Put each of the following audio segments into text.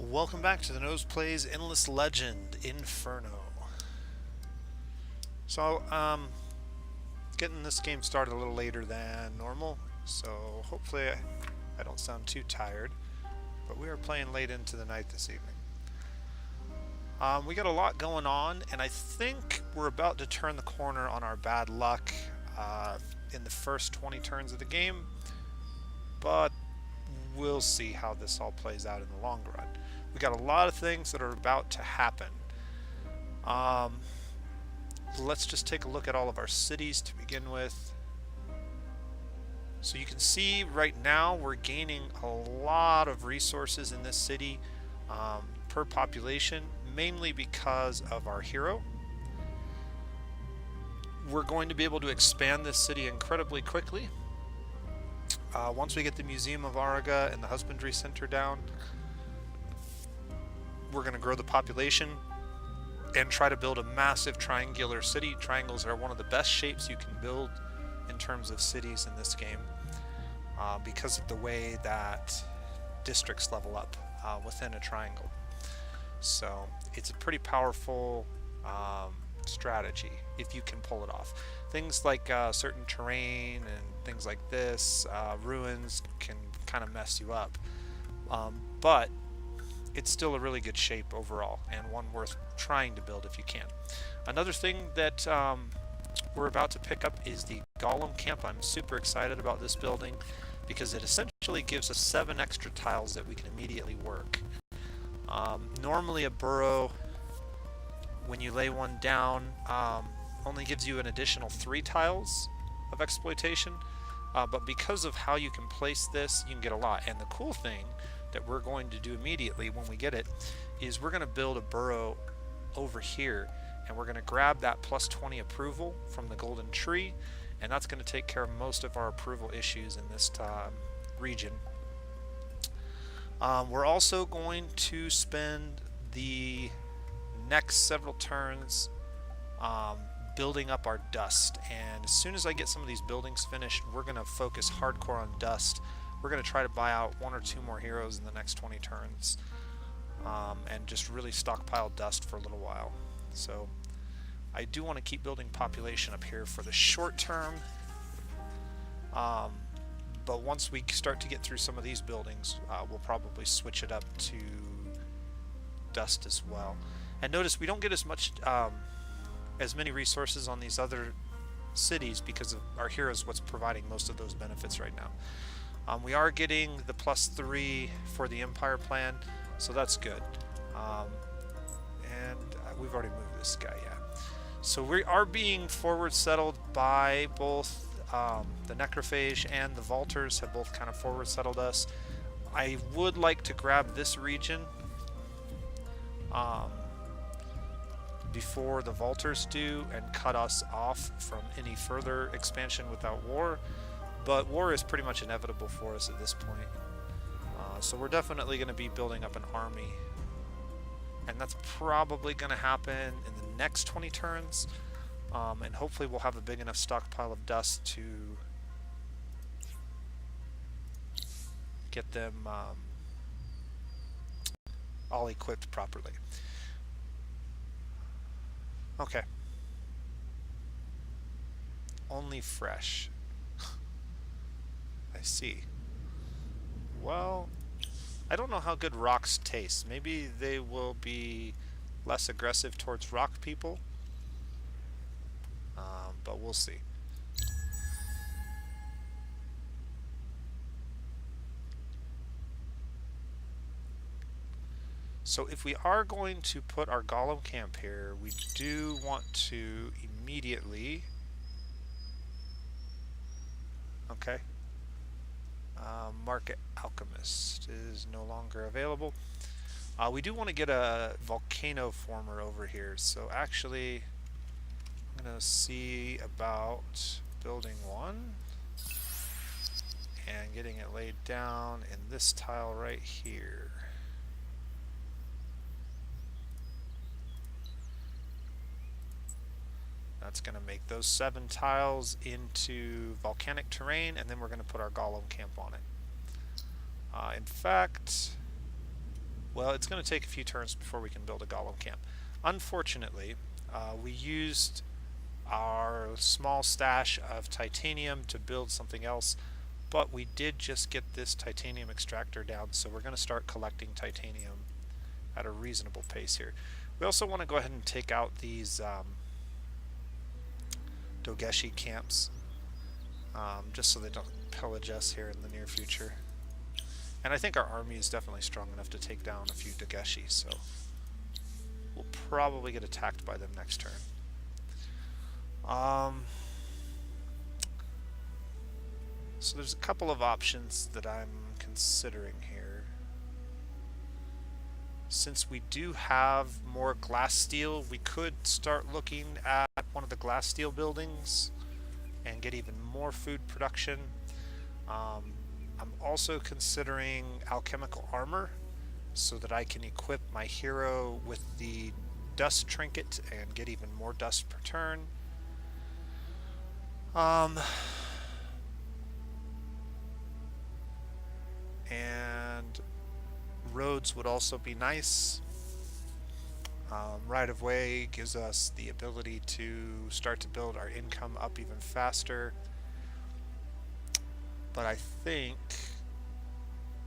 Welcome back to the Nose Plays Endless Legend, Inferno. So, getting this game started a little later than normal, so hopefully I don't sound too tired, but we are playing late into the night this evening. We got a lot going on, and I think we're about to turn the corner on our bad luck in the first 20 turns of the game, but we'll see how this all plays out in the long run. We got a lot of things that are about to happen. Let's just take a look at all of our cities to begin with. So you can see right now we're gaining a lot of resources in this city per population, mainly because of our hero. We're going to be able to expand this city incredibly quickly. Once we get the Museum of Araga and the Husbandry Center down, we're going to grow the population and try to build a massive triangular city. Triangles are one of the best shapes you can build in terms of cities in this game because of the way that districts level up within a triangle. So it's a pretty powerful strategy if you can pull it off. Things like certain terrain and things like this, ruins, can kind of mess you up. But it's still a really good shape overall, and one worth trying to build if you can. Another thing that we're about to pick up is the Golem Camp. I'm super excited about this building because it essentially gives us 7 extra tiles that we can immediately work. Normally a burrow, when you lay one down, only gives you an additional 3 tiles of exploitation, but because of how you can place this, you can get a lot. And the cool thing that we're going to do immediately when we get it is we're going to build a burrow over here, and we're going to grab that plus 20 approval from the golden tree, and that's going to take care of most of our approval issues in this region. We're also going to spend the next several turns building up our dust, and as soon as I get some of these buildings finished, we're going to focus hardcore on dust. We're going to try to buy out 1 or 2 more heroes in the next 20 turns and just really stockpile dust for a little while. So I do want to keep building population up here for the short term, but once we start to get through some of these buildings, we'll probably switch it up to dust as well. And notice we don't get as many resources on these other cities because of our heroes what's providing most of those benefits right now. We are getting the +3 for the Empire plan, so that's good. And we've already moved this guy, yeah. So we are being forward settled by both the Necrophage and the Vaulters have both kind of forward settled us. I would like to grab this region before the Vaulters do and cut us off from any further expansion without war. But war is pretty much inevitable for us at this point. So we're definitely going to be building up an army. And that's probably going to happen in the next 20 turns. And hopefully we'll have a big enough stockpile of dust to get them all equipped properly. Okay. Only fresh. I see. Well, I don't know how good rocks taste. Maybe they will be less aggressive towards rock people, but we'll see. So if we are going to put our Golem Camp here, we do want to immediately... Okay. Market Alchemist is no longer available. We do want to get a volcano former over here, so actually I'm going to see about building one and getting it laid down in this tile right here. That's going to make those 7 tiles into volcanic terrain, and then we're going to put our Golem Camp on it. In fact, Well, it's going to take a few turns before we can build a golem camp. Unfortunately, we used our small stash of titanium to build something else, but we did just get this titanium extractor down, so we're going to start collecting titanium at a reasonable pace here. We also want to go ahead and take out these Dogeshi camps, just so they don't pillage us here in the near future. And I think our army is definitely strong enough to take down a few Dogeshi, so we'll probably get attacked by them next turn. So there's a couple of options that I'm considering here. Since we do have more glass steel, we could start looking at one of the glass steel buildings and get even more food production. I'm also considering alchemical armor so that I can equip my hero with the dust trinket and get even more dust per turn. And roads would also be nice. Right of way gives us the ability to start to build our income up even faster. But I think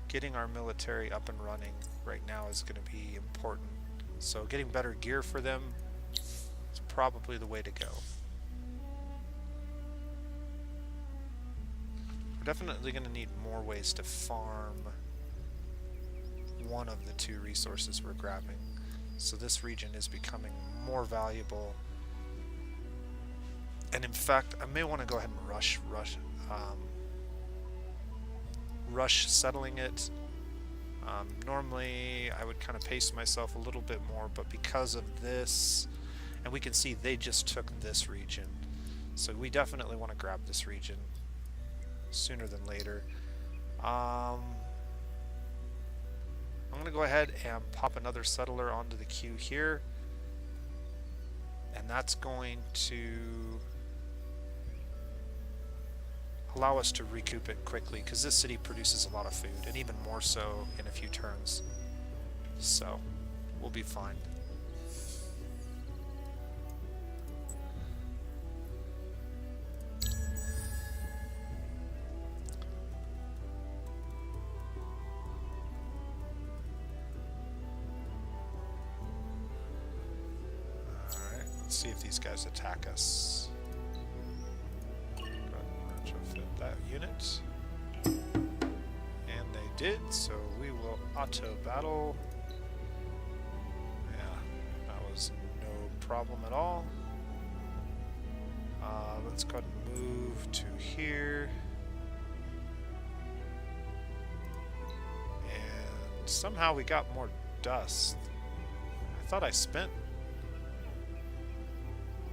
getting our military up and running right now is going to be important. So getting better gear for them is probably the way to go. We're definitely going to need more ways to farm one of the two resources we're grabbing. So this region is becoming more valuable. And in fact, I may want to go ahead and rush settling it. Normally I would kind of pace myself a little bit more, but because of this, and we can see they just took this region, so we definitely want to grab this region sooner than later. I'm going to go ahead and pop another settler onto the queue here, and that's going to allow us to recoup it quickly, because this city produces a lot of food, and even more so in a few turns. So we'll be fine. Alright, let's see if these guys attack us. That unit, and they did, so we will auto battle. Yeah, that was no problem at all. Let's go ahead and move to here, and somehow we got more dust. I thought I spent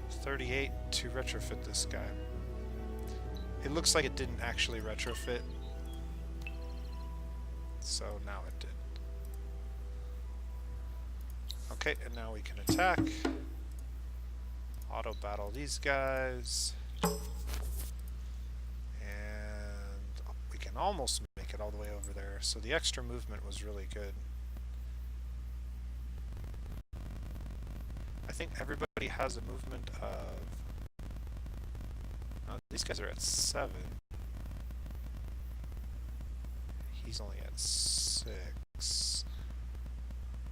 38 to retrofit this guy. It looks like it didn't actually retrofit, so now it did. Okay, and now we can attack. Auto battle these guys. And we can almost make it all the way over there, so the extra movement was really good. I think everybody has a movement of... these guys are at 7. He's only at 6.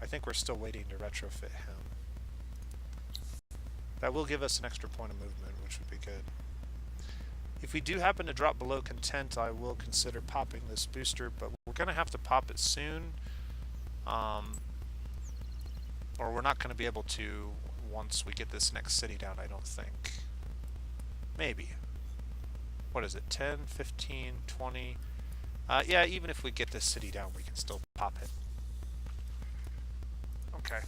I think we're still waiting to retrofit him. That will give us an extra point of movement, which would be good. If we do happen to drop below content, I will consider popping this booster, but we're going to have to pop it soon. Or we're not going to be able to once we get this next city down, I don't think. Maybe. What is it, 10, 15, 20? Yeah, even if we get this city down, we can still pop it. Okay.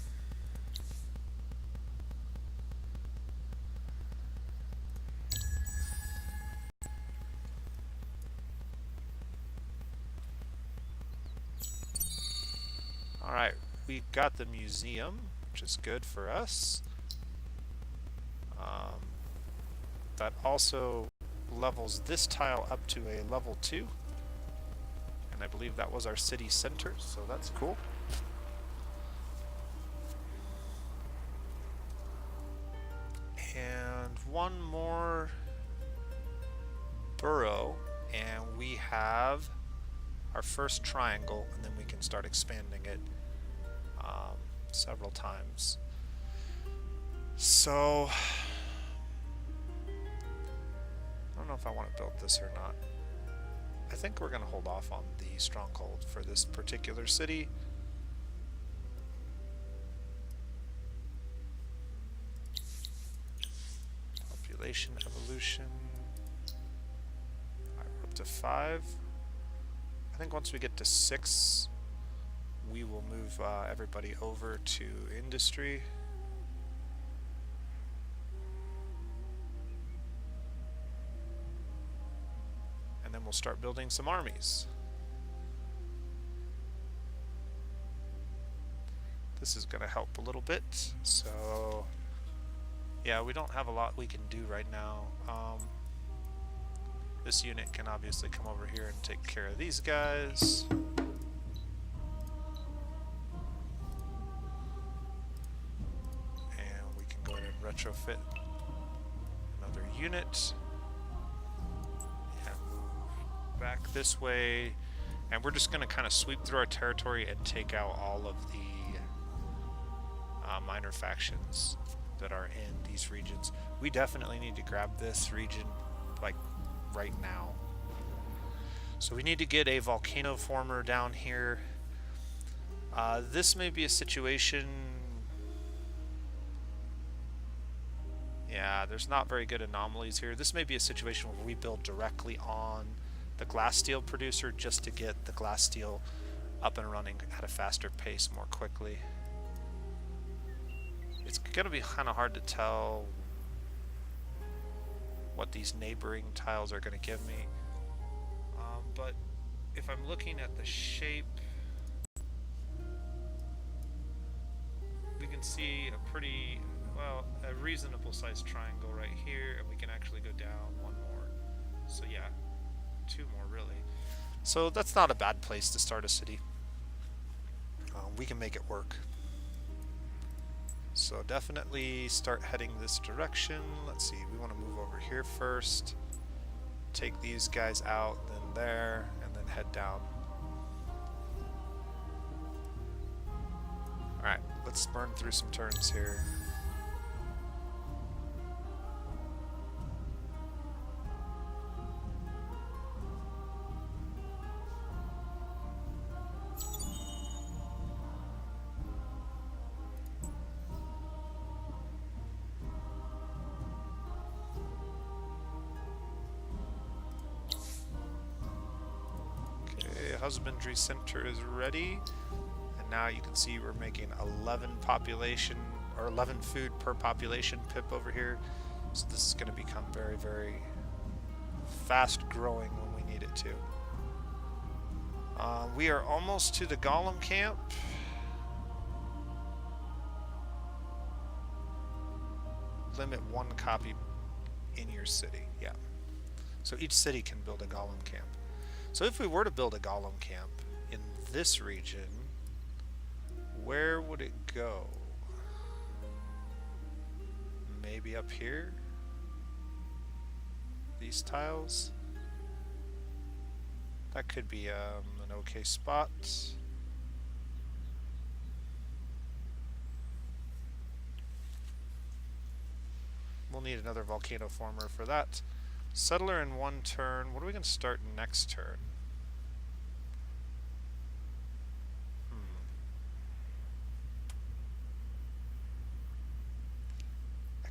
Alright, we got the museum, which is good for us. That also levels this tile up to a level 2. And I believe that was our city center, so that's cool. one more borough, and we have our first triangle, and then we can start expanding it several times. So I don't know if I want to build this or not. I think we're going to hold off on the stronghold for this particular city. Population evolution. Alright, we're up to 5. I think once we get to 6, we will move everybody over to industry. And then we'll start building some armies. This is going to help a little bit. So, yeah, we don't have a lot we can do right now. This unit can obviously come over here and take care of these guys. And we can go ahead and retrofit another unit. And move back this way. And we're just going to kind of sweep through our territory and take out all of the minor factions that are in these regions. We definitely need to grab this region, like, right now. So we need to get a volcano former down here. This may be a situation... Yeah, there's not very good anomalies here. This may be a situation where we build directly on the glass steel producer just to get the glass steel up and running at a faster pace more quickly. It's going to be kind of hard to tell what these neighboring tiles are going to give me. But if I'm looking at the shape, we can see a pretty, well, a reasonable sized triangle right here, and we can actually go down one more. So yeah, 2 more really. So that's not a bad place to start a city. We can make it work. So definitely start heading this direction. Let's see, we want to move over here first. Take these guys out, then there, and then head down. Alright, let's burn through some turns here. Husbandry center is ready, and now you can see we're making 11 population or 11 food per population pip over here. So this is going to become very, very fast growing when we need it to. We are almost to the golem camp. Limit 1 copy in your city. Yeah. So each city can build a golem camp. So if we were to build a golem camp in this region, where would it go? Maybe up here? These tiles? That could be an okay spot. We'll need another volcano former for that. Settler in 1 turn. What are we going to start next turn? I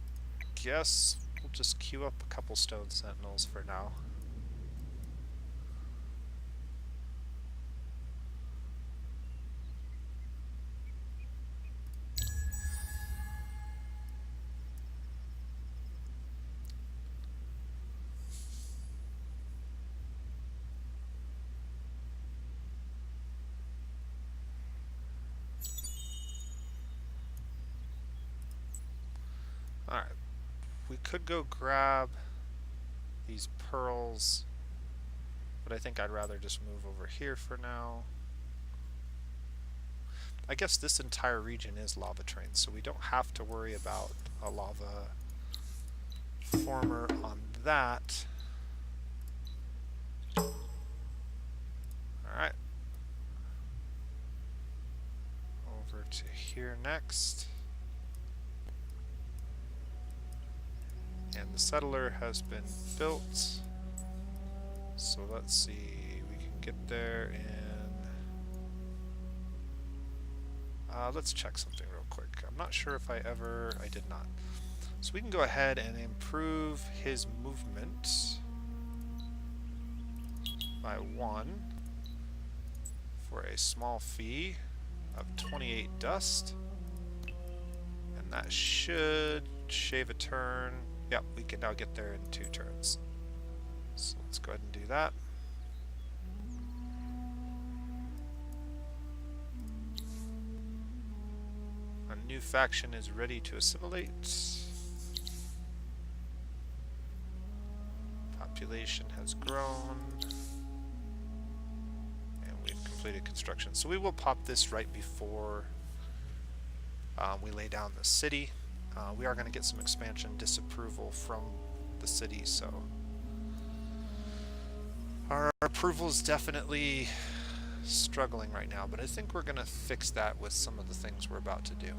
guess we'll just queue up a couple stone sentinels for now. Alright, we could go grab these pearls, but I think I'd rather just move over here for now. I guess this entire region is lava terrain, so we don't have to worry about a lava former on that. Alright. Over to here next. And the settler has been built. So let's see, we can get there in... let's check something real quick. I'm not sure if I did not. So we can go ahead and improve his movement by 1 for a small fee of 28 dust. And that should shave a turn. Yep, we can now get there in 2 turns. So let's go ahead and do that. A new faction is ready to assimilate. Population has grown. And we've completed construction. So we will pop this right before we lay down the city. We are going to get some expansion disapproval from the city, so our approval is definitely struggling right now, but I think we're going to fix that with some of the things we're about to do.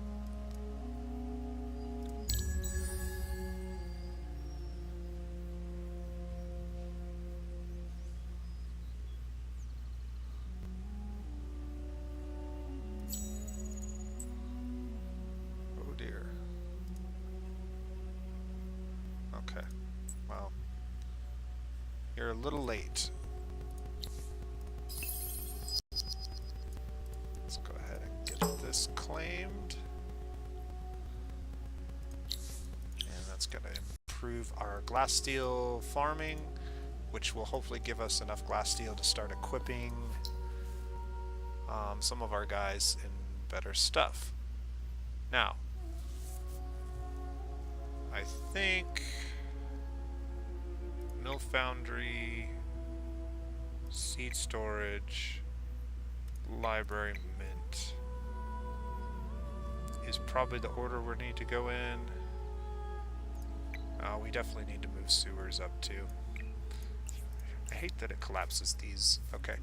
Oh dear. Okay. Well, you're a little late. Let's go ahead and get this claimed. And that's going to improve our glass steel farming, which will hopefully give us enough glass steel to start equipping some of our guys in better stuff. Now, I think mill foundry, seed storage, library mint is probably the order we need to go in. We definitely need to move sewers up too. I hate that it collapses these. Okay.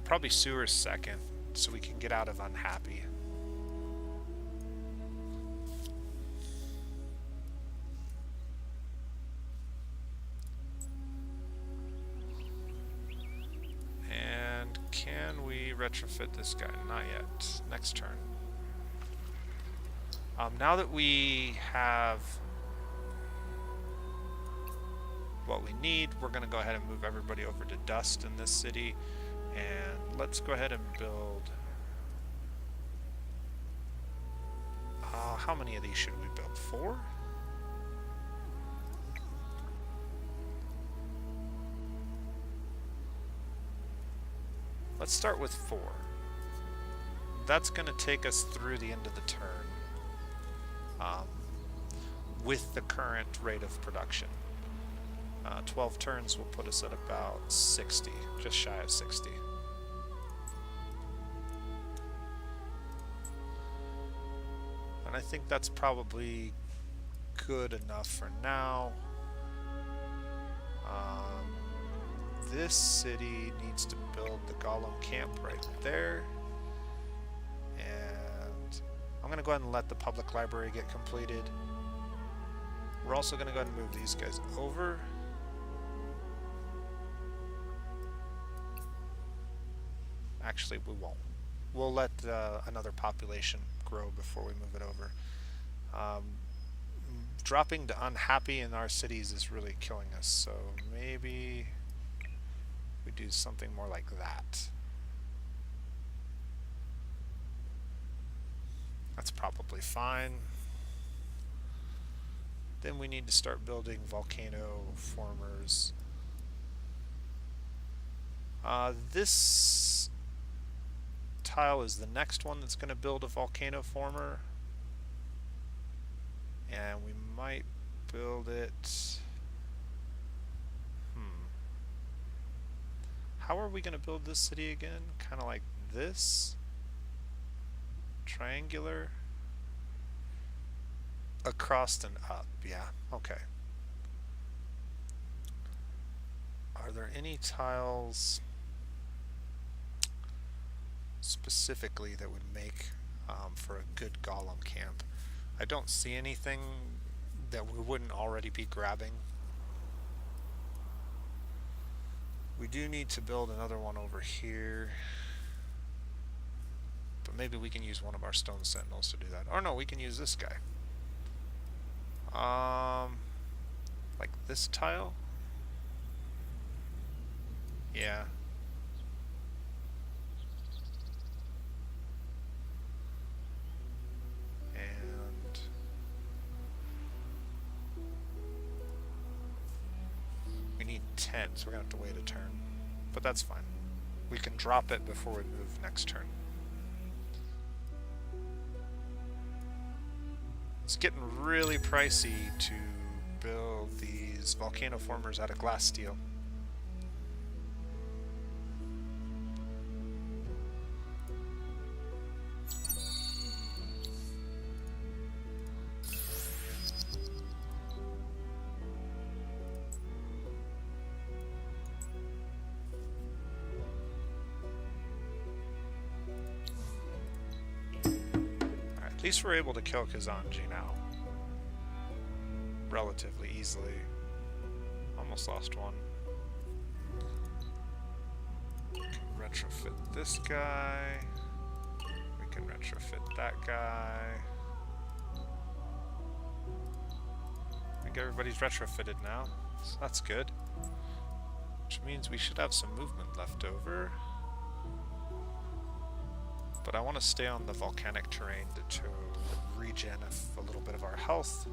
Probably sewers second, so we can get out of unhappy. And can we retrofit this guy? Not yet. Next turn. Now that we have what we need, we're going to go ahead and move everybody over to dust in this city, and let's go ahead and build how many of these should we build? 4? Let's start with 4. That's going to take us through the end of the turn with the current rate of production. 12 turns will put us at about 60, just shy of 60. And I think that's probably good enough for now. This city needs to build the golem camp right there. And I'm going to go ahead and let the public library get completed. We're also going to go ahead and move these guys over. Actually, we won't. We'll let another population grow before we move it over. Dropping to unhappy in our cities is really killing us, so maybe we do something more like that. That's probably fine. Then we need to start building volcano formers. This tile is the next one that's going to build a volcano former, and we might build it. How are we going to build this city again? Kind of like this, triangular, across and up. Yeah, okay. Are there any tiles specifically that would make for a good golem camp? I don't see anything that we wouldn't already be grabbing. We do need to build another one over here. But maybe we can use one of our stone sentinels to do that. Or no, we can use this guy. Like this tile? Yeah. And we need 10, so we're gonna have to wait a turn. But that's fine. We can drop it before we move next turn. It's getting really pricey to build these volcano formers out of glass steel. At least we're able to kill Kazanji now. Relatively easily. Almost lost one. We can retrofit this guy. We can retrofit that guy. I think everybody's retrofitted now, so that's good. Which means we should have some movement left over. But I want to stay on the volcanic terrain to regen a little bit of our health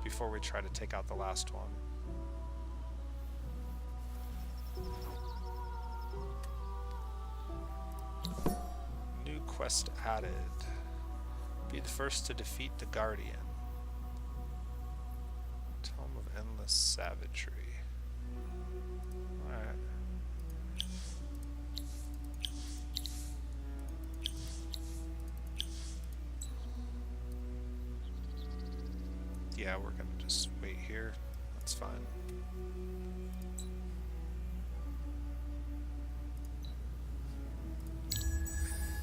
before we try to take out the last one. New quest added. Be the first to defeat the Guardian. Tome of Endless Savagery. Alright. Yeah, we're gonna just wait here. That's fine.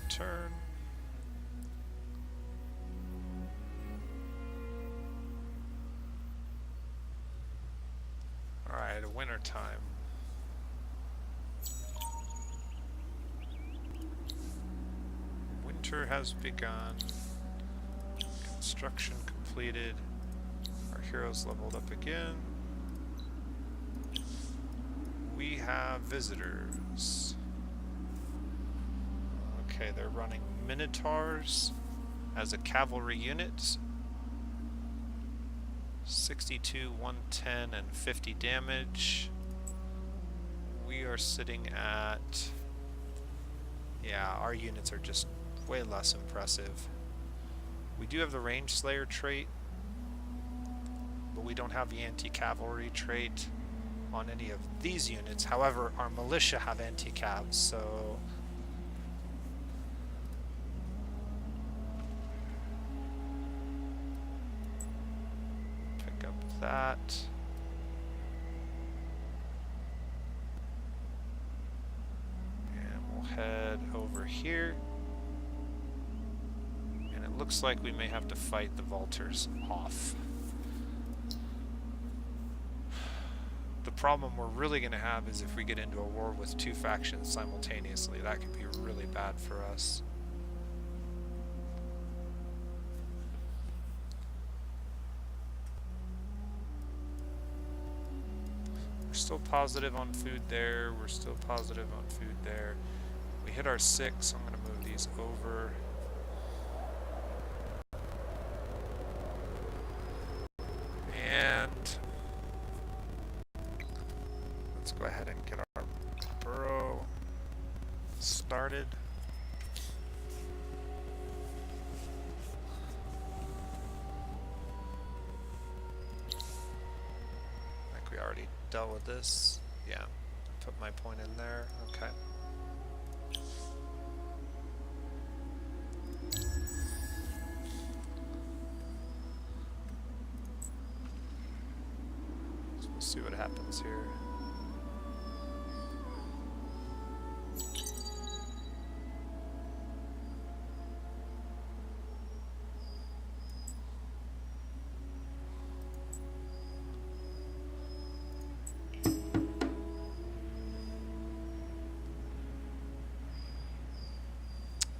Turn. Alright, a winter time. Winter has begun. Construction completed. Our heroes leveled up again. We have visitors. Okay, they're running Minotaurs as a cavalry unit. 62, 110, and 50 damage. We are sitting at... Yeah, our units are just way less impressive. We do have the Range Slayer trait, but we don't have the anti-cavalry trait on any of these units. However, our militia have anti-cavs, so... Pick up that. And we'll head over here. And it looks like we may have to fight the Vultures off. The problem we're really going to have is if we get into a war with two factions simultaneously. That could be really bad for us. We're still positive on food there. We're still positive on food there. We hit our 6, so I'm going to move these over. And let's go ahead and get our burrow started. I think we already dealt with this. Yeah, put my point in there. Okay. We'll see what happens here.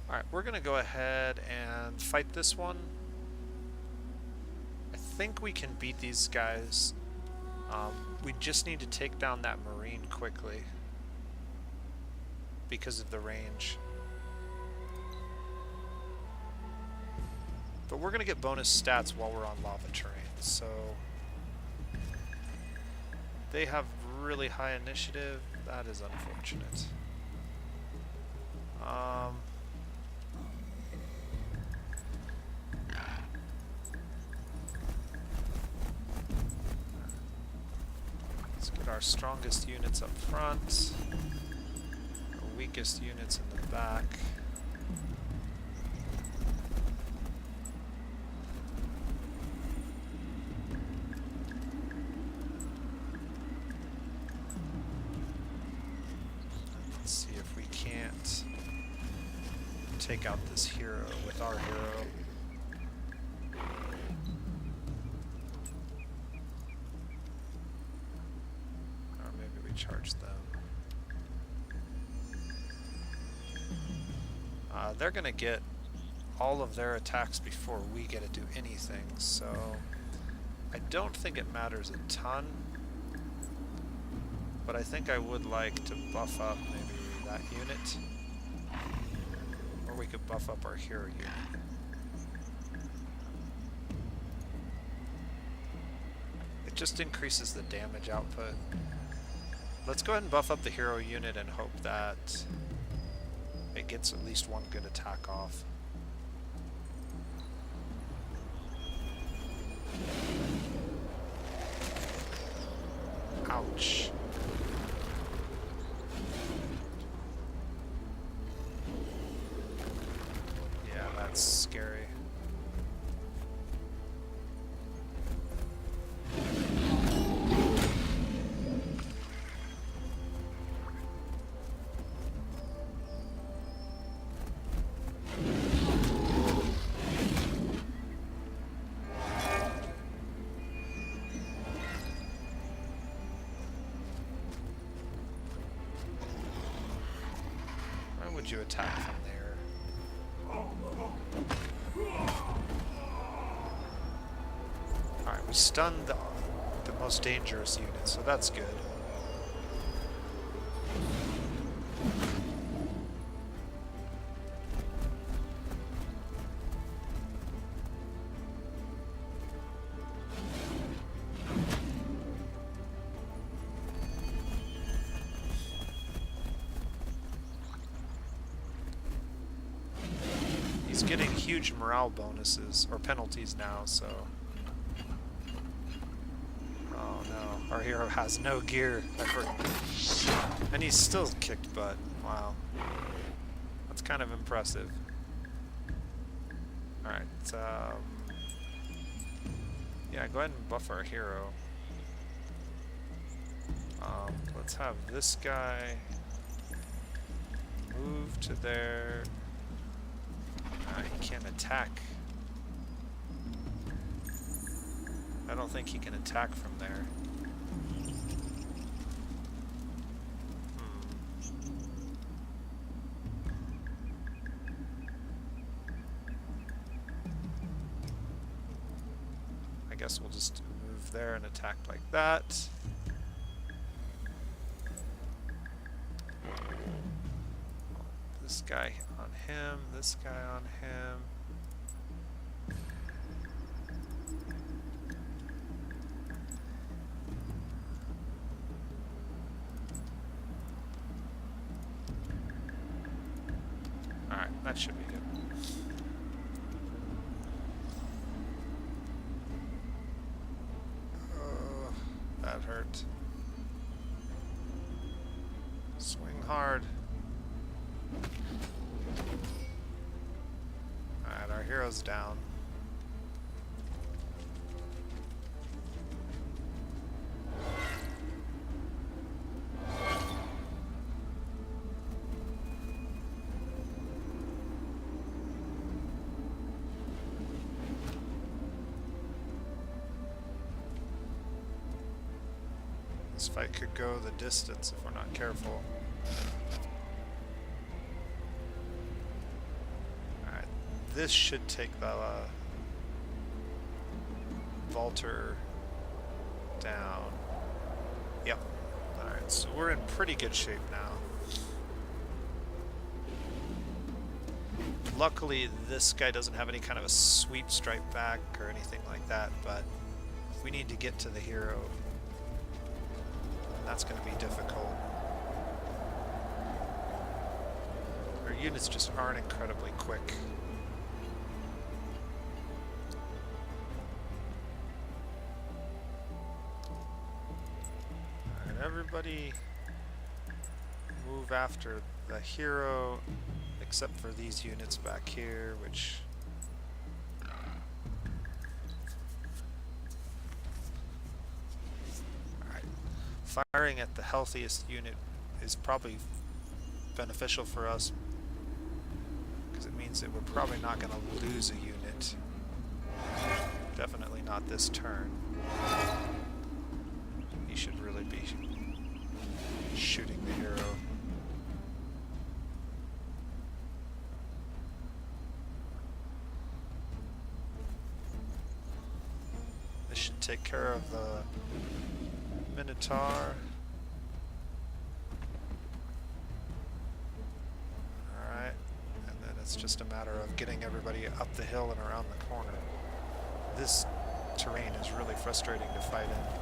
Alright, we're going to go ahead and fight this one. I think we can beat these guys. We just need to take down that Marine quickly because of the range. But we're going to get bonus stats while we're on lava terrain, so they have really high initiative. That is unfortunate. Let's get our strongest units up front, our weakest units in the back. Let's see if we can't take out this hero with our hero. Or maybe we charge them. They're gonna get all of their attacks before we get to do anything, so I don't think it matters a ton. But I think I would like to buff up maybe that unit. Or we could buff up our hero unit. It just increases the damage output. Let's go ahead and buff up the hero unit and hope that it gets at least one good attack off. Ouch. Yeah, that's scary. Why would you attack from there? Alright, we stunned the most dangerous unit, so that's good. He's getting huge morale bonuses, or penalties now, so... Oh no, our hero has no gear. And he's still kicked butt. Wow. That's kind of impressive. Alright, yeah, go ahead and buff our hero. Let's have this guy move to there. He can't attack. I don't think he can attack from there. I guess we'll just move there and attack like that. This guy on him, this guy on him. Alright, that should be good. That hurt. Swing hard. Alright, our hero's down. This fight could go the distance if we're not careful. Alright, this should take the Vaulter down. Yep. Alright, so we're in pretty good shape now. Luckily, this guy doesn't have any kind of a sweep strike back or anything like that, but if we need to get to the hero, that's going to be difficult. Our units just aren't incredibly quick. Alright, everybody move after the hero, except for these units back here, which... Alright. Firing at the healthiest unit is probably beneficial for us, because it means that we're probably not going to lose a unit. Definitely not this turn. He should really be shooting the hero. This should take care of the Minotaur. Alright, and then it's just a matter of getting everybody up the hill and around the corner. This terrain is really frustrating to fight in.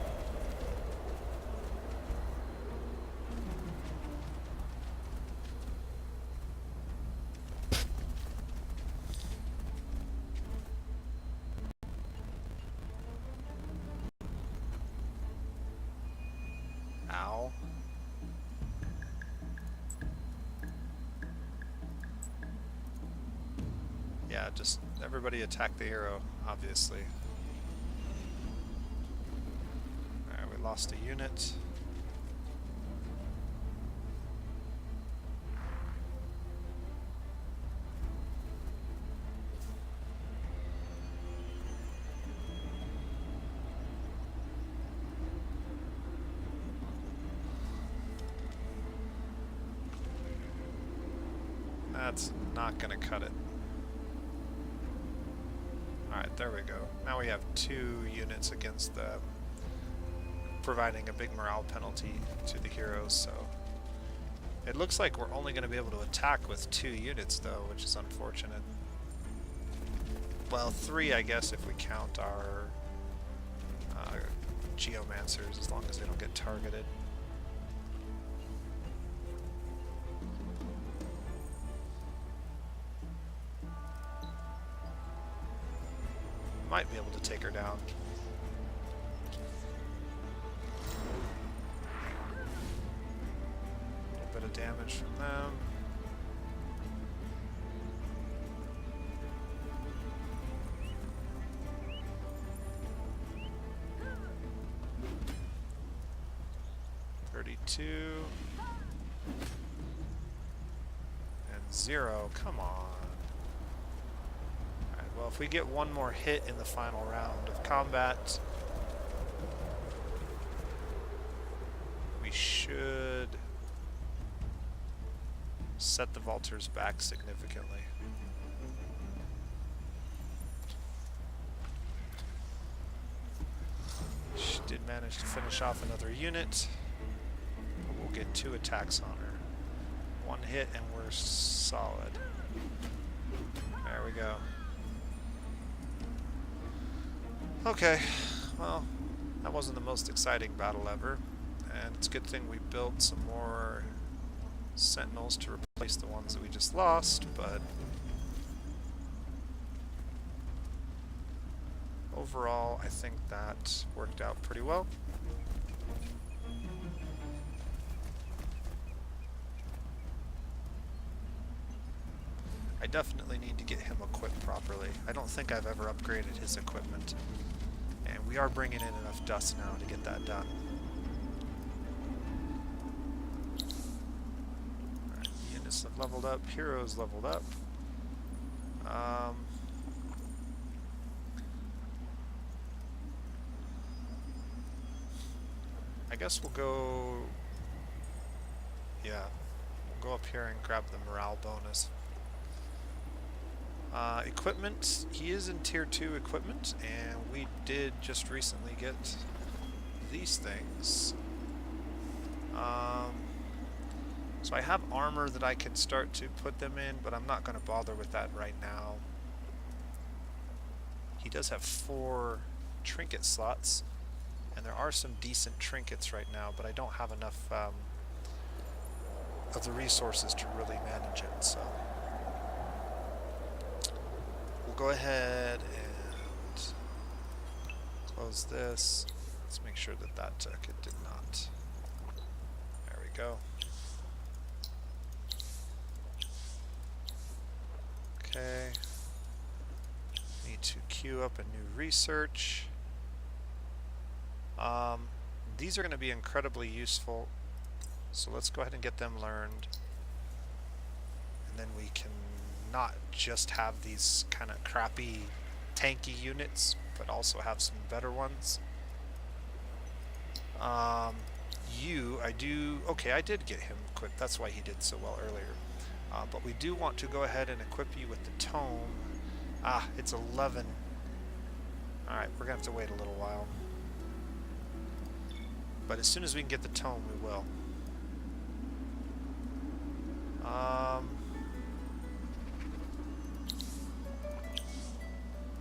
Ow. Yeah, just everybody attack the hero, obviously. Alright, we lost a unit. That's not going to cut it. Alright, there we go. Now we have 2 units against them, providing a big morale penalty to the heroes, so... It looks like we're only going to be able to attack with 2 units, though, which is unfortunate. Well, 3, I guess, if we count our Geomancers, as long as they don't get targeted. Might be able to take her down. A little bit of damage from them. $32 and 0. Come on. Well, if we get one more hit in the final round of combat, we should set the Vaulters back significantly. She did manage to finish off another unit. We'll get 2 attacks on her. 1 hit and we're solid. There we go. Okay, well, that wasn't the most exciting battle ever, and it's a good thing we built some more sentinels to replace the ones that we just lost, but overall I think that worked out pretty well. I definitely need to get him equipped properly. I don't think I've ever upgraded his equipment. And we are bringing in enough dust now to get that done. Alright, units have leveled up, heroes leveled up. I guess we'll go... Yeah, we'll go up here and grab the morale bonus. Equipment, he is in tier 2 equipment, and we did just recently get these things. So I have armor that I can start to put them in, but I'm not going to bother with that right now. He does have 4 trinket slots, and there are some decent trinkets right now, but I don't have enough of the resources to really manage it, so we'll go ahead and close this. Let's make sure that that took. It did not. There we go. Okay. Need to queue up a new research. These are going to be incredibly useful, so let's go ahead and get them learned. And then we can not just have these kind of crappy tanky units, but also have some better ones. Okay, I did get him equipped. That's why he did so well earlier. But we do want to go ahead and equip you with the tome. It's 11. Alright, we're going to have to wait a little while. But as soon as we can get the tome, we will.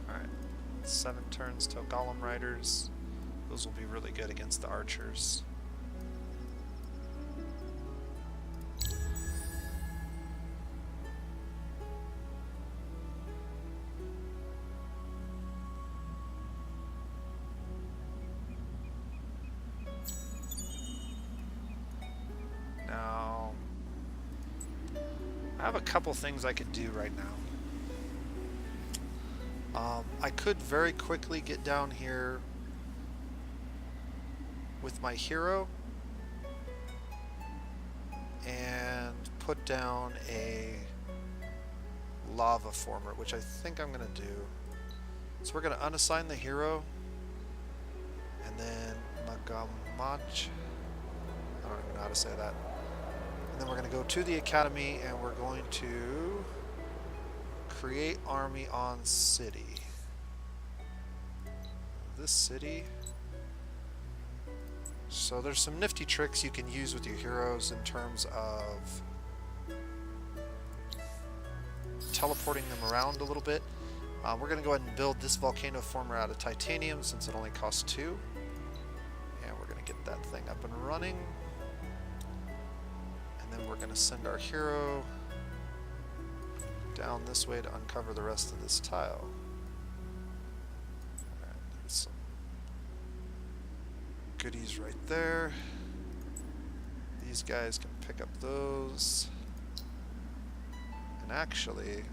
Alright. 7 turns till Golem Riders. Those will be really good against the archers. Now, I have a couple things I could do right now. I could very quickly get down here with my hero and put down a lava former, which I think I'm going to do. So we're going to unassign the hero, and then Magamach, I don't even know how to say that. And then we're going to go to the academy, and we're going to create army on city. This city. So there's some nifty tricks you can use with your heroes in terms of teleporting them around a little bit. We're going to go ahead and build this volcano former out of titanium since it only costs 2. And we're going to get that thing up and running. And then we're going to send our hero down this way to uncover the rest of this tile. Alright, there's some goodies right there. These guys can pick up those. And actually,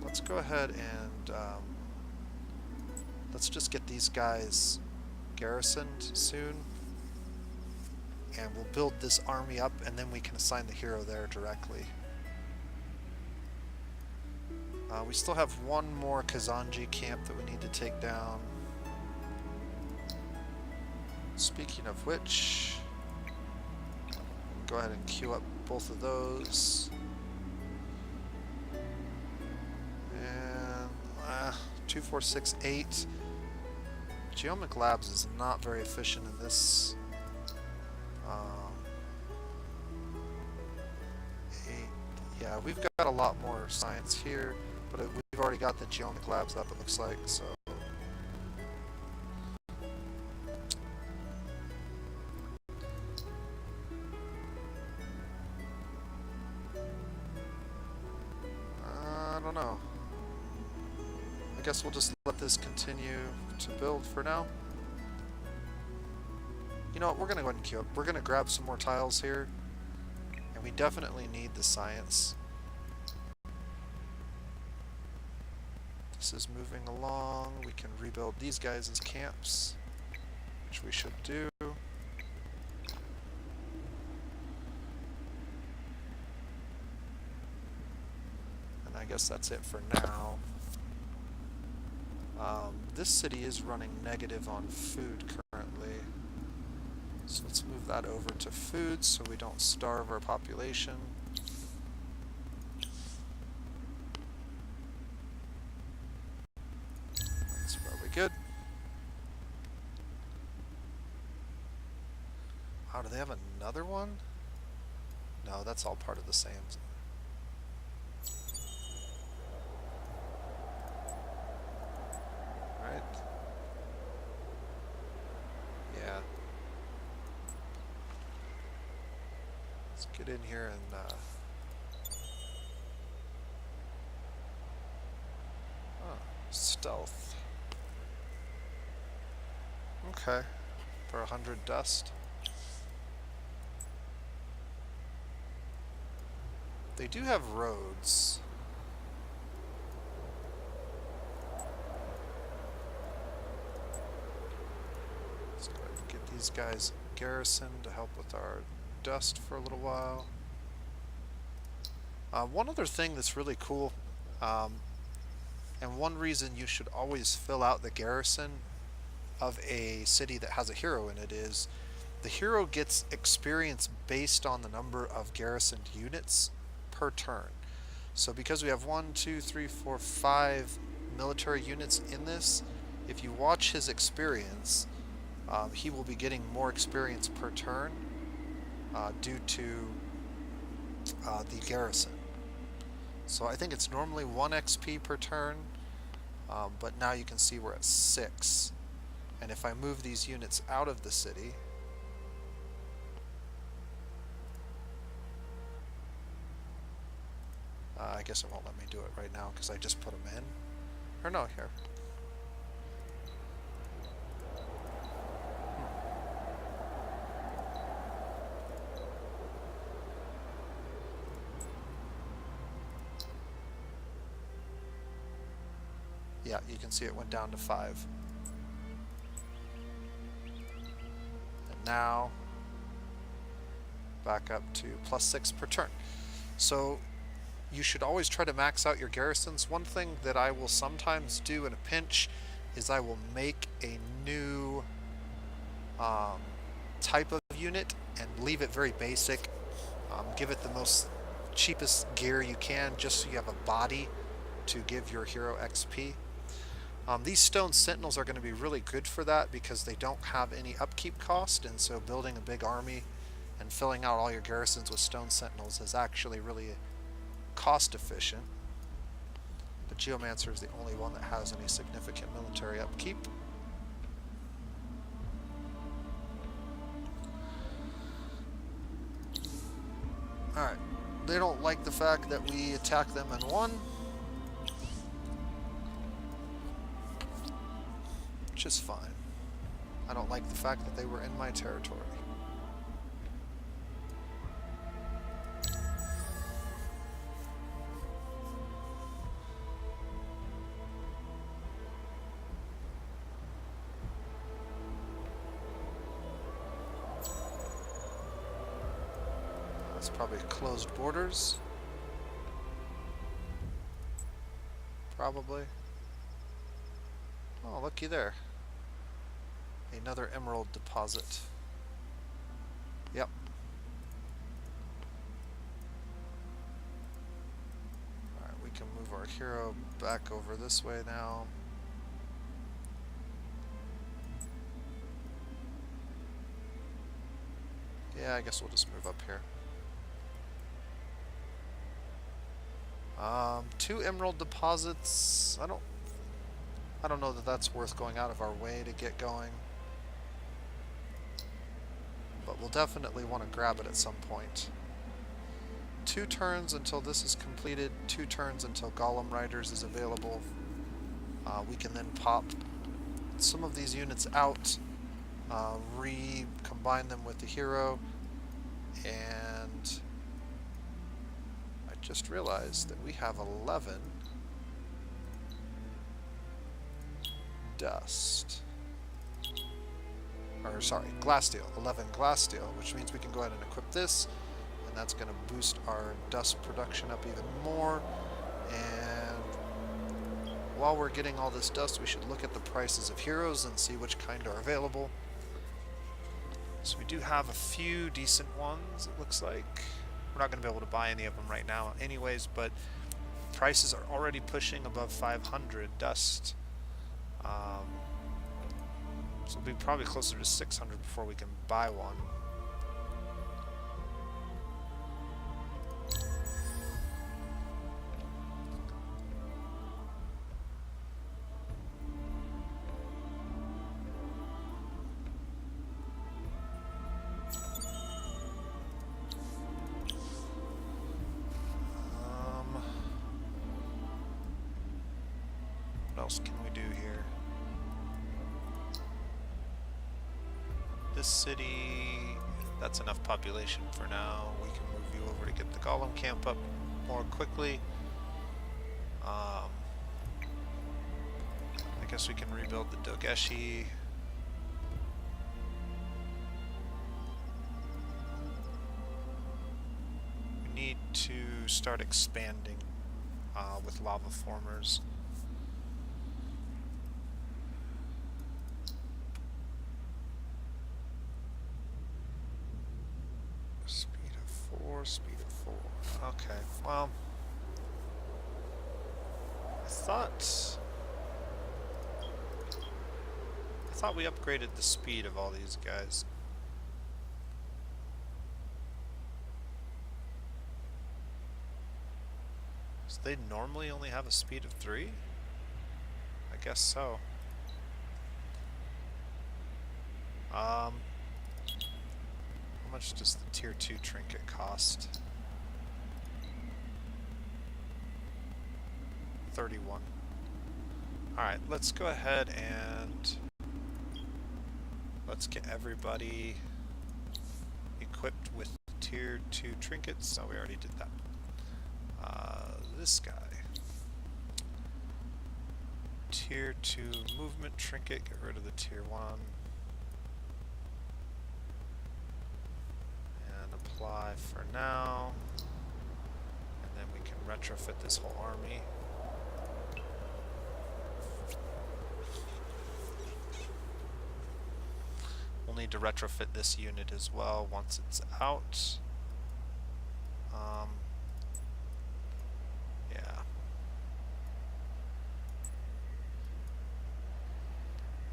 let's go ahead and let's just get these guys garrisoned soon. And we'll build this army up, and then we can assign the hero there directly. We still have one more Kazanji camp that we need to take down. Speaking of which, go ahead and queue up both of those. And 2, 4, 6, 8. Geomic Labs is not very efficient in this. 8. Yeah, we've got a lot more science here, but we've already got the Geomic Labs up, it looks like, so. I don't know. I guess we'll just let this continue to build for now. You know what, we're going to go ahead and queue up. We're going to grab some more tiles here, and we definitely need the science. This is moving along. We can rebuild these guys as camps, which we should do. And I guess that's it for now. This city is running negative on food currently. So let's move that over to food so we don't starve our population. That's probably good. Oh, do they have another one? No, that's all part of the same. Right? Yeah. Let's get in here and stealth. Okay. For 100 dust. They do have roads. Let's go ahead and get these guys garrisoned to help with our dust for a little while. One other thing that's really cool, and one reason you should always fill out the garrison of a city that has a hero in it is the hero gets experience based on the number of garrisoned units per turn. So because we have 1, 2, 3, 4, 5 military units in this, if you watch his experience, he will be getting more experience per turn due to the garrison. So I think it's normally 1 XP per turn, but now you can see we're at 6. And if I move these units out of the city, I guess it won't let me do it right now because I just put them in. Or no, here. Yeah, you can see it went down to 5. And now, back up to +6 per turn. So, you should always try to max out your garrisons. One thing that I will sometimes do in a pinch is I will make a new type of unit and leave it very basic. Give it the most cheapest gear you can just so you have a body to give your hero XP. These stone sentinels are going to be really good for that because they don't have any upkeep cost, and so building a big army and filling out all your garrisons with stone sentinels is actually really cost efficient. But Geomancer is the only one that has any significant military upkeep. Alright, they don't like the fact that we attack them in 1. Which is fine. I don't like the fact that they were in my territory. That's probably closed borders. Probably. Oh, looky there. Another emerald deposit. Yep. Alright, we can move our hero back over this way now. Yeah, I guess we'll just move up here. 2 emerald deposits. I don't know that that's worth going out of our way to get going. But we'll definitely want to grab it at some point. 2 turns until this is completed, 2 turns until Golem Riders is available. We can then pop some of these units out, recombine them with the hero, and I just realized that we have 11 dust. Or sorry, glass steel. 11 glass steel, which means we can go ahead and equip this, and that's going to boost our dust production up even more. And while we're getting all this dust, we should look at the prices of heroes and see which kind are available. So we do have a few decent ones, it looks like. We're not going to be able to buy any of them right now anyways, but prices are already pushing above 500 dust. So it'll be probably closer to 600 before we can buy one. What else can we do here? This city, that's enough population for now. We can move you over to get the golem camp up more quickly. I guess we can rebuild the Dogeshi. We need to start expanding with lava formers. Speed of 4. Okay, well, I thought we upgraded the speed of all these guys. So they normally only have a speed of 3? I guess so. How much does the tier 2 trinket cost? 31. Alright, let's go ahead and let's get everybody equipped with tier 2 trinkets. No, we already did that. This guy. Tier 2 movement trinket, get rid of the tier 1. Apply for now, and then we can retrofit this whole army. We'll need to retrofit this unit as well once it's out. Yeah.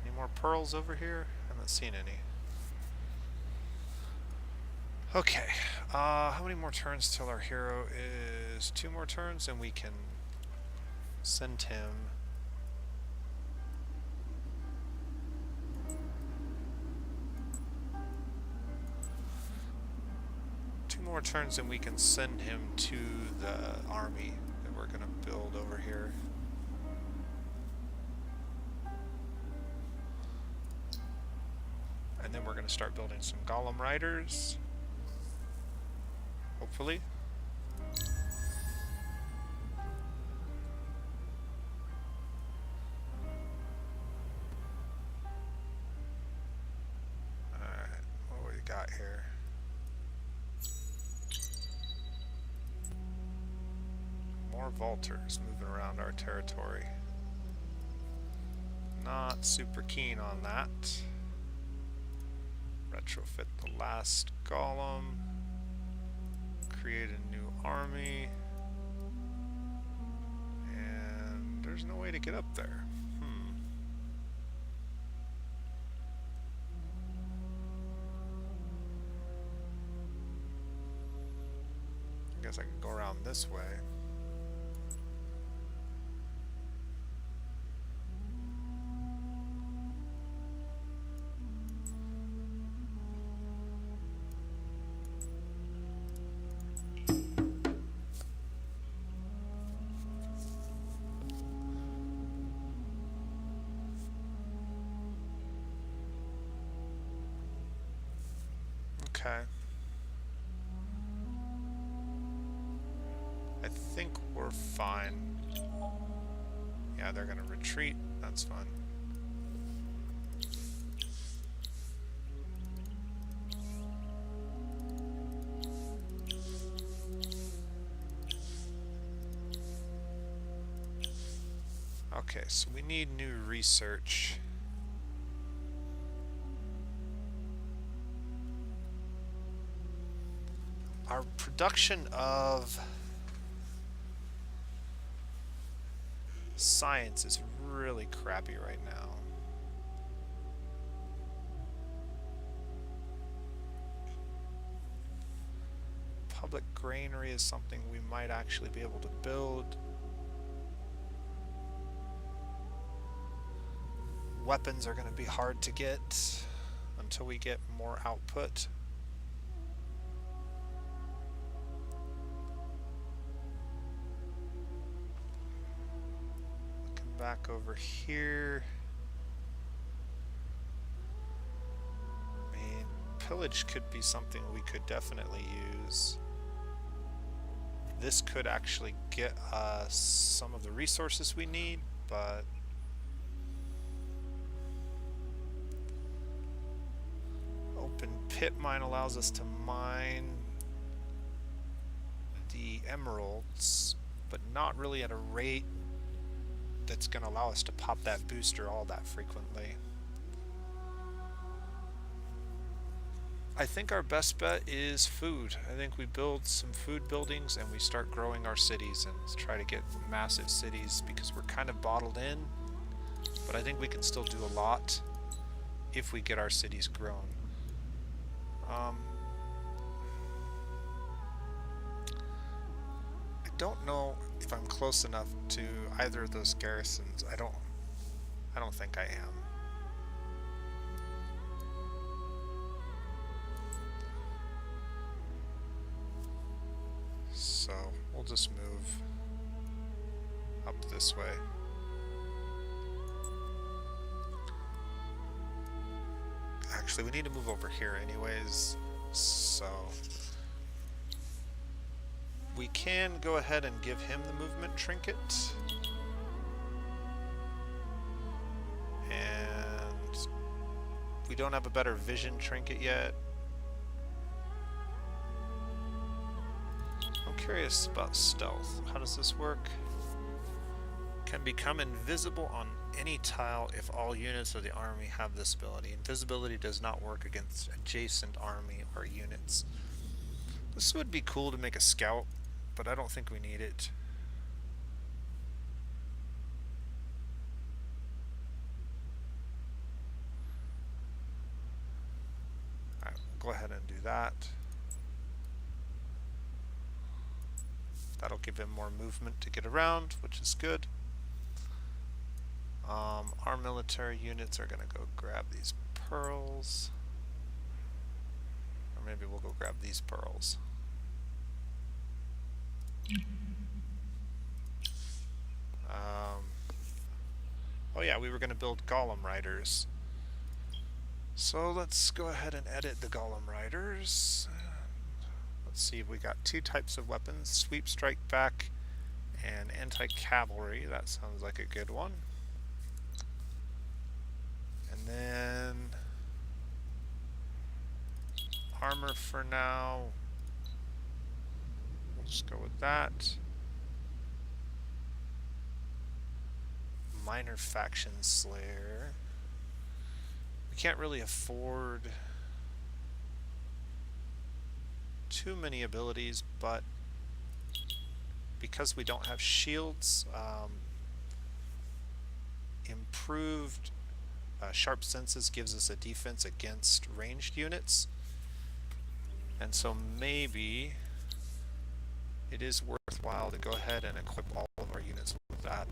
Any more pearls over here? I haven't seen any. Okay, how many more turns till our hero is 2 more turns, and we can send him more turns and we can send him to the army that we're going to build over here. And then we're going to start building some golem riders. Hopefully. Alright, what we got here? More vaulters moving around our territory. Not super keen on that. Retrofit the last golem. Create a new army. And there's no way to get up there. I guess I can go around this way. Okay. I think we're fine. Yeah, they're gonna retreat. That's fine. Okay, so we need new research. Our production of science is really crappy right now. Public granary is something we might actually be able to build. Weapons are going to be hard to get until we get more output. Looking back over here. I mean, pillage could be something we could definitely use. This could actually get us some of the resources we need, but open pit mine allows us to mine the emeralds, but not really at a rate that's going to allow us to pop that booster all that frequently. I think our best bet is food. I think we build some food buildings and we start growing our cities and try to get massive cities, because we're kind of bottled in, but I think we can still do a lot if we get our cities grown. I don't know if I'm close enough to either of those garrisons. I don't think I am. So we'll just move up this way. Actually, we need to move over here anyways, so we can go ahead and give him the movement trinket. And we don't have a better vision trinket yet. I'm curious about stealth. How does this work? Can become invisible on any tile if all units of the army have this ability. Invisibility does not work against adjacent army or units. This would be cool to make a scout, but I don't think we need it. Alright, we'll go ahead and do that. That'll give him more movement to get around, which is good. Our military units are going to go grab these pearls. Or maybe we'll go grab these pearls. Oh yeah, we were going to build golem riders. So let's go ahead and edit the golem riders. Let's see, we got two types of weapons, sweep strike back and anti-cavalry. That sounds like a good one. And then armor for now. We'll just go with that. Minor faction slayer. We can't really afford too many abilities, but because we don't have shields, improved sharp senses gives us a defense against ranged units, and so maybe it is worthwhile to go ahead and equip all of our units with that.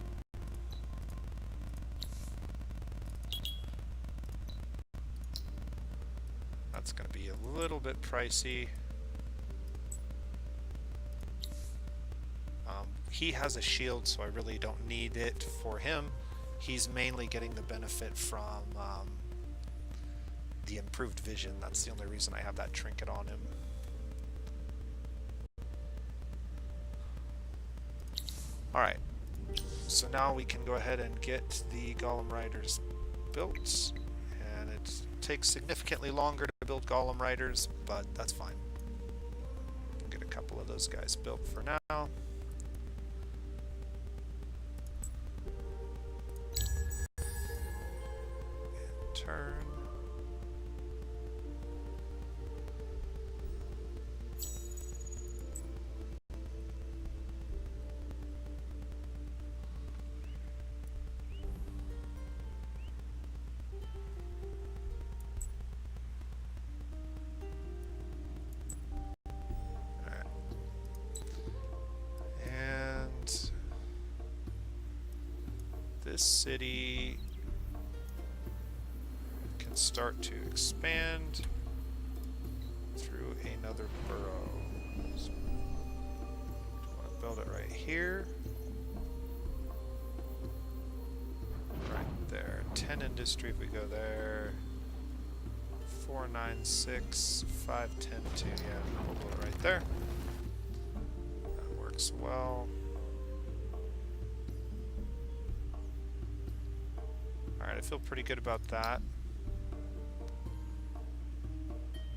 That's going to be a little bit pricey. He has a shield, so I really don't need it for him. He's mainly getting the benefit from the improved vision. That's the only reason I have that trinket on him. Alright, so now we can go ahead and get the Golem Riders built, and it takes significantly longer to build Golem Riders, but that's fine. We'll get a couple of those guys built for now. turn. This city can start to expand through another borough. So I want to build it right here. Right there. 10 industry if we go there. 496, 510, 2. Yeah, we'll build it right there. That works well. Alright, I feel pretty good about that.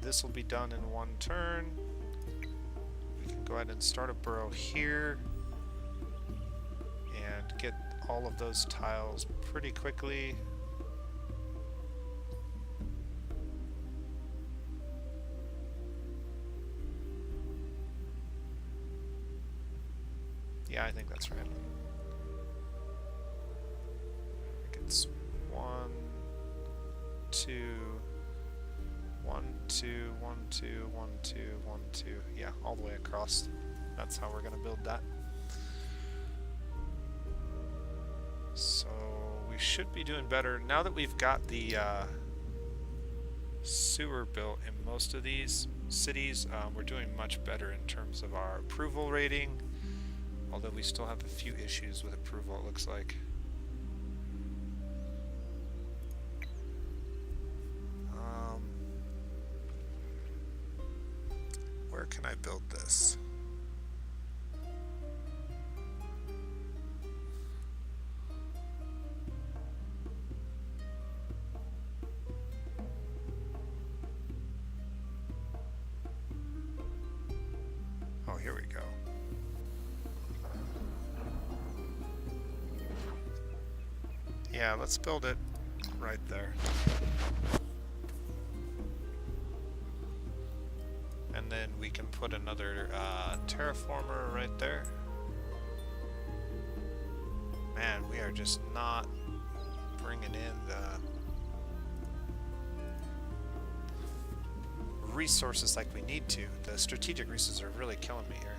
This will be done in one turn. We can go ahead and start a borough here and get all of those tiles pretty quickly. Yeah, I think that's right. I think it's 1, 2, 1, 2, 1, 2, 1, 2, 1, 2. Yeah, all the way across. That's how we're going to build that. So we should be doing better. Now that we've got the sewer built in most of these cities, we're doing much better in terms of our approval rating. Although we still have a few issues with approval, it looks like. Where can I build this? Oh, here we go. Yeah, let's build it right there. And then we can put another terraformer right there. Man, we are just not bringing in the resources like we need to. The strategic resources are really killing me here.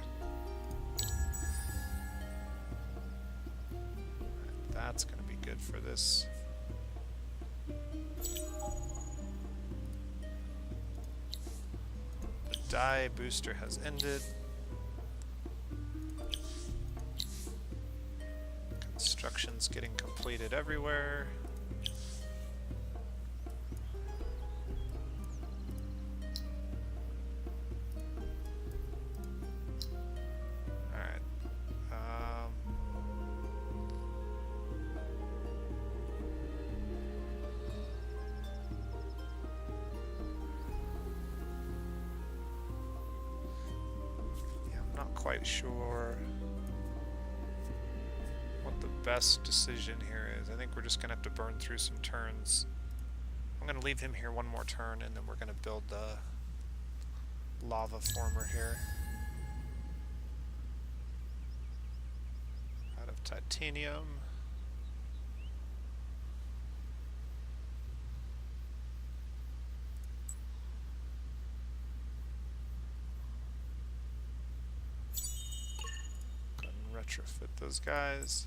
That's going to be good for this. The die booster has ended. Construction's getting completed everywhere. Quite sure what the best decision here is. I think we're just gonna have to burn through some turns. I'm gonna leave him here one more turn, and then we're gonna build the lava former here out of titanium. Retrofit those guys.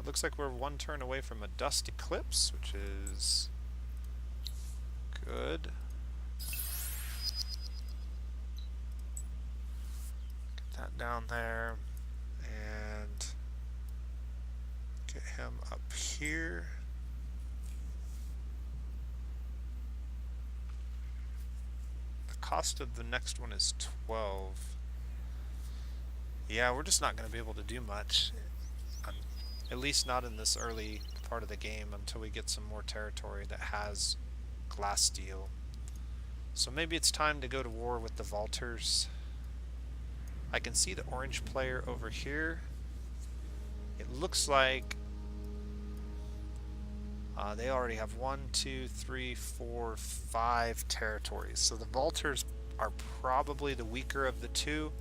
Looks like we're one turn away from a dust eclipse, which is good. Get that down there and get him up here. The cost of the next one is 12. Yeah, we're just not going to be able to do much, at least not in this early part of the game until we get some more territory that has glass steel. So maybe it's time to go to war with the vaulters. I can see the orange player over here. It looks like They already have 1, 2, 3, 4, 5 territories. So the Vultures are probably the weaker of the two.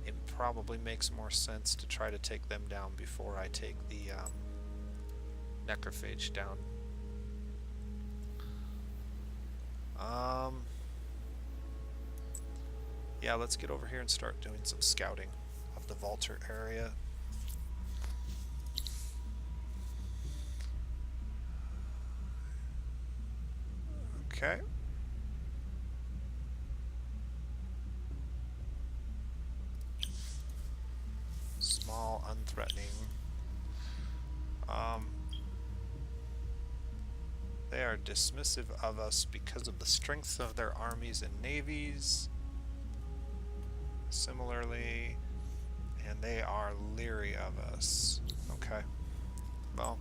It probably makes more sense to try to take them down before I take the Necrophage down. Yeah, let's get over here and start doing some scouting of the Vulture area. Okay. Small, unthreatening. They are dismissive of us because of the strength of their armies and navies. Similarly, and they are leery of us. Okay. Well,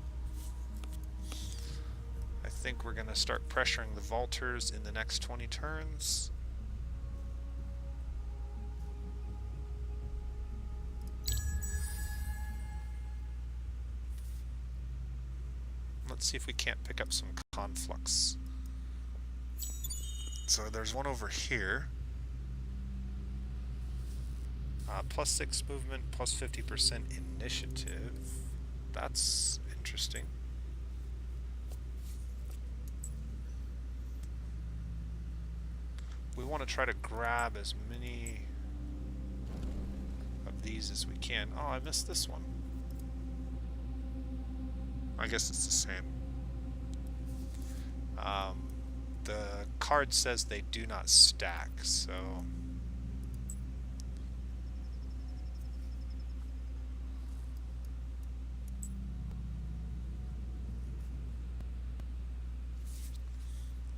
I think we're going to start pressuring the Vultures in the next 20 turns. Let's see if we can't pick up some conflux. So there's one over here. +6 movement, +50% initiative. That's interesting. We want to try to grab as many of these as we can. Oh, I missed this one. I guess it's the same. The card says they do not stack, so...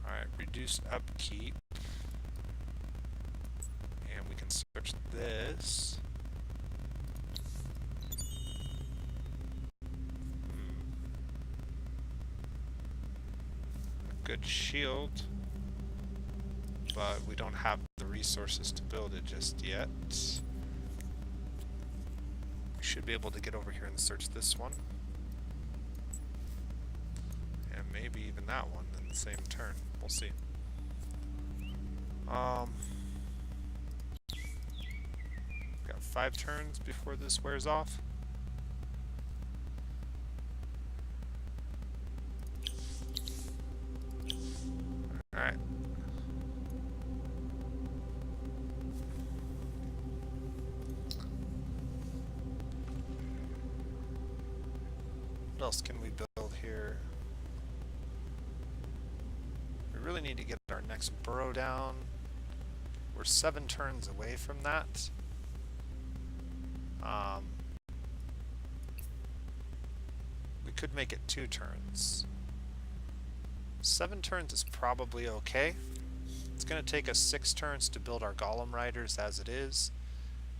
Alright, reduced upkeep. And we can search this. Good shield, but we don't have the resources to build it just yet. We should be able to get over here and search this one. And maybe even that one in the same turn. We'll see. Got 5 turns before this wears off. Alright. What else can we build here? We really need to get our next burrow down. We're 7 turns away from that. We could make it 2 turns. 7 turns is probably okay. It's going to take us 6 turns to build our Golem Riders as it is,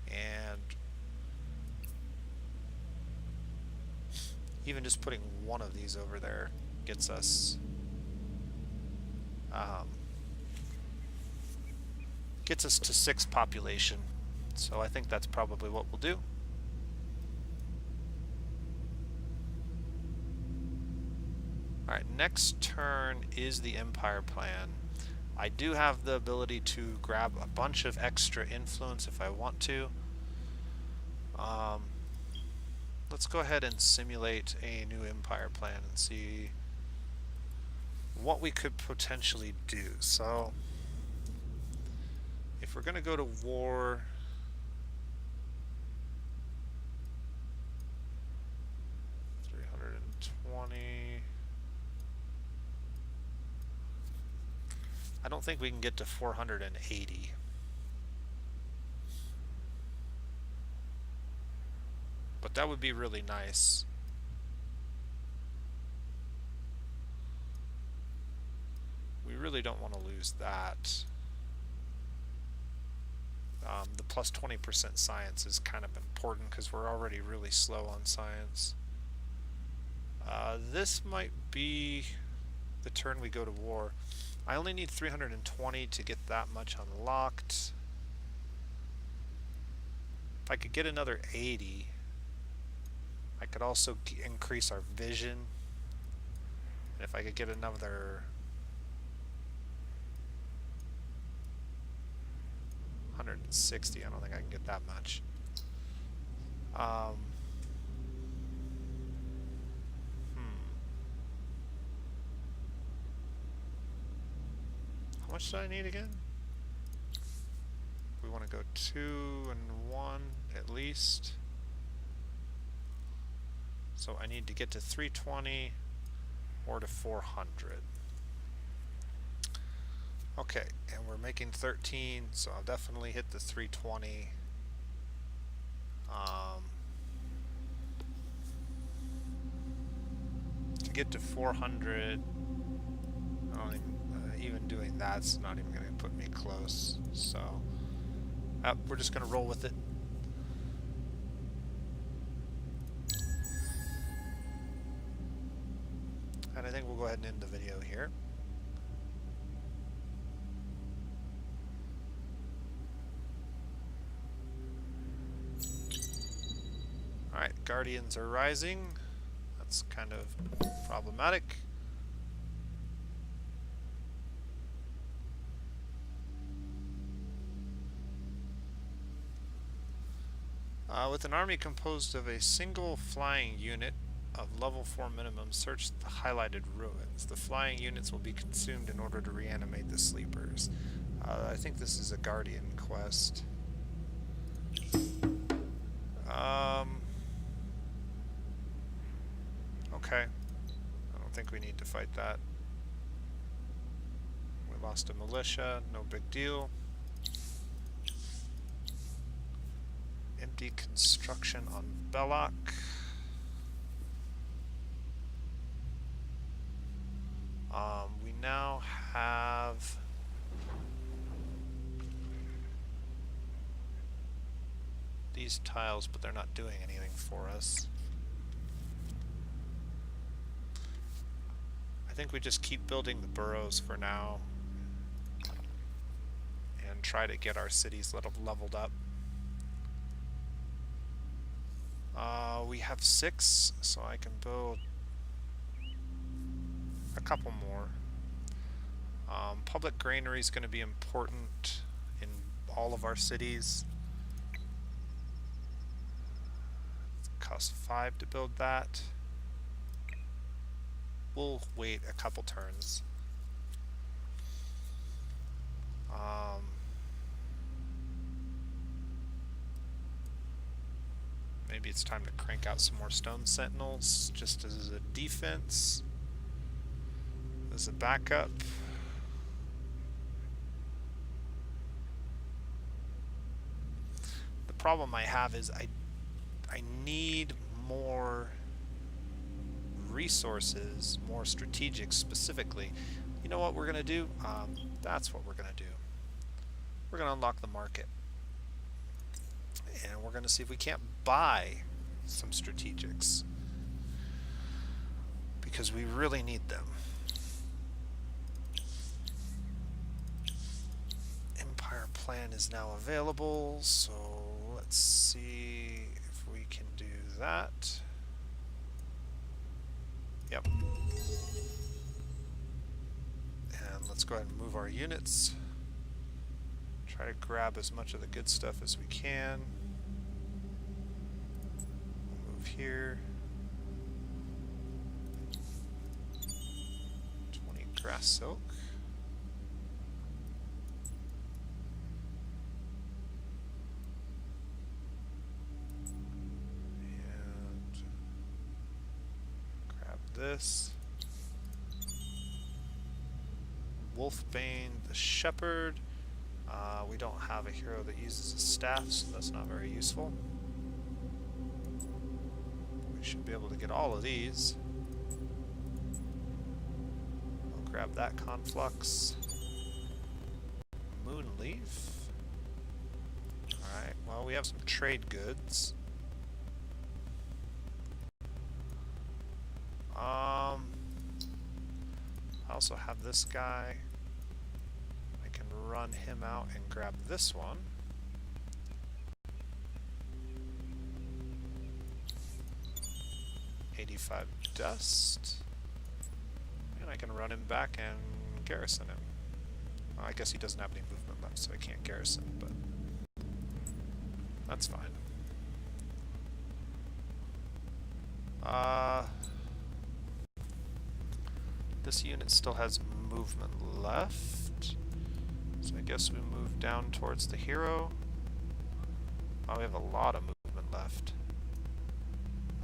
and even just putting one of these over there gets us to 6 population. So I think that's probably what we'll do. Alright, next turn is the Empire plan. I do have the ability to grab a bunch of extra influence if I want to. Let's go ahead and simulate a new Empire plan and see what we could potentially do. So, if we're going to go to war... I don't think we can get to 480. But that would be really nice. We really don't want to lose that. The plus 20% science is kind of important because we're already really slow on science. This might be the turn we go to war. I only need 320 to get that much unlocked. If I could get another 80, I could also increase our vision. And if I could get another 160, I don't think I can get that much. How much do I need again? We want to go 2 and 1 at least. So I need to get to 320 or to 400. Okay, and we're making 13, so I'll definitely hit the 320. To get to 400, I don't even doing that's not even going to put me close. So we're just going to roll with it. And I think we'll go ahead and end the video here. Alright, Guardians are rising. That's kind of problematic. With an army composed of a single flying unit of level 4 minimum, search the highlighted ruins. The flying units will be consumed in order to reanimate the sleepers. I think this is a Guardian quest. Okay. I don't think we need to fight that. We lost a militia, no big deal. Empty construction on Belloc. We now have these tiles, but they're not doing anything for us. I think we just keep building the boroughs for now and try to get our cities leveled up. We have 6, so I can build a couple more. Public granary is going to be important in all of our cities. It costs 5 to build that. We'll wait a couple turns. Maybe it's time to crank out some more stone sentinels just as a defense, as a backup. The problem I have is I need more resources, more strategic specifically. You know what we're going to do? That's what we're going to do. We're going to unlock the market. And we're going to see if we can't buy some strategics. Because we really need them. Empire plan is now available, so let's see if we can do that. Yep. And let's go ahead and move our units. Try to grab as much of the good stuff as we can. We'll move here. 20 grass silk. And grab this. Wolfbane the Shepherd. We don't have a hero that uses a staff, so that's not very useful. We should be able to get all of these. We'll grab that conflux. Moonleaf. Alright, well, we have some trade goods. I also have this guy. Run him out and grab this one. $85 dust. And I can run him back and garrison him. Well, I guess he doesn't have any movement left, so I can't garrison, but that's fine. This unit still has movement left, so I guess we move down towards the hero. Oh, we have a lot of movement left.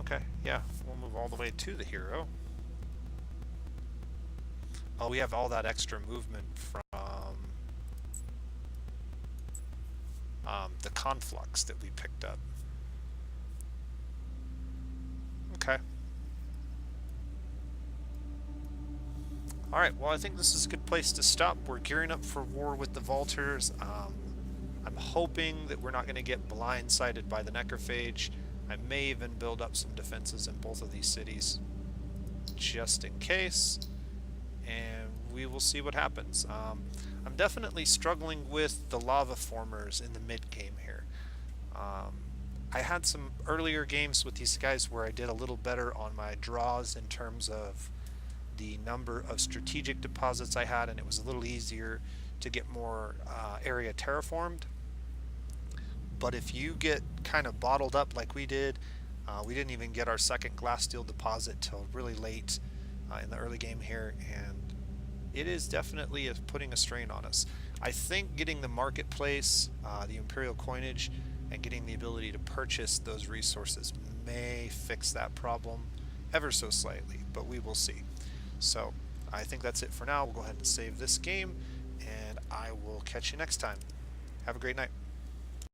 Okay, yeah, we'll move all the way to the hero. Oh, we have all that extra movement from the conflux that we picked up. Okay. Alright, well I think this is a good place to stop. We're gearing up for war with the Vultures. I'm hoping that we're not going to get blindsided by the Necrophage. I may even build up some defenses in both of these cities, just in case, and we will see what happens. I'm definitely struggling with the lava formers in the mid-game here. I had some earlier games with these guys where I did a little better on my draws in terms of the number of strategic deposits I had, and it was a little easier to get more area terraformed. But if you get kind of bottled up like we did, we didn't even get our second glass steel deposit till really late in the early game here, and it is definitely putting a strain on us. I think getting the marketplace, the Imperial coinage, and getting the ability to purchase those resources may fix that problem ever so slightly, but we will see. So I think that's it for now. We'll go ahead and save this game, and I will catch you next time. Have a great night.